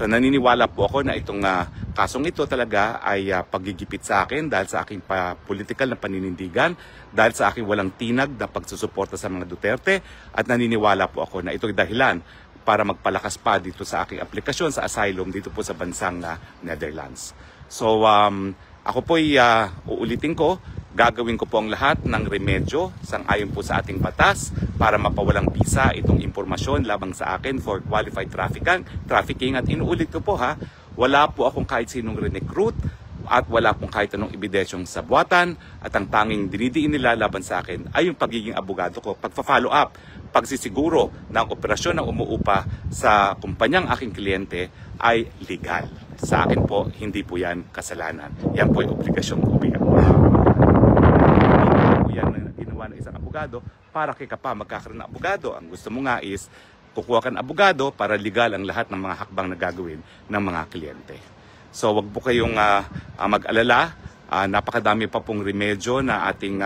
So naniniwala po ako na itong kasong ito talaga ay paggigipit sa akin dahil sa aking political na paninindigan, dahil sa aking walang tinag na pagsusuporta sa mga Duterte, at naniniwala po ako na ito'y dahilan para magpalakas pa dito sa aking aplikasyon sa asylum dito po sa bansang Netherlands. So ako po'y uulitin ko, gagawin ko po ang lahat ng remedyo sang-ayon po sa ating batas para mapawalang bisa itong impormasyon labang sa akin for qualified trafficking. At inuulit ko po wala po akong kahit sinong recruit at wala pong kahit anong ebidensyong sabuatan, at ang tanging dinidiin nila laban sa akin ay yung pagiging abogado ko, pagpa-follow up, pagsisiguro na ang operasyon na umuupa sa kumpanyang aking kliyente ay legal. Sa akin po, hindi po yan kasalanan. Yan po yung obligasyong yan na ginawa ng isang abogado para kay ka pa magkakaroon ng abogado. Ang gusto mo nga is kukuha ka ng abogado para legal ang lahat ng mga hakbang na gagawin ng mga kliyente. So wag po kayong mag-alala. Napakadami pa pong remedyo na ating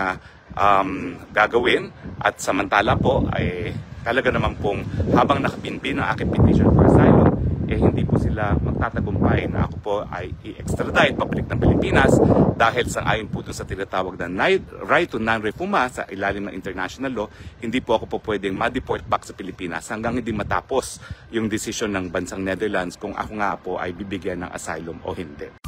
gagawin, at samantala po ay talaga naman pong habang nakapinpin ang aking petition for asylum, hindi po sila magtatagumpay na ako po ay i-extradite pabalik ng Pilipinas dahil sang-ayon po dun sa tinatawag na right to non-refoulement sa ilalim ng international law. Hindi po ako po pwedeng ma-deport back sa Pilipinas hanggang hindi matapos yung desisyon ng bansang Netherlands kung ako nga po ay bibigyan ng asylum o hindi.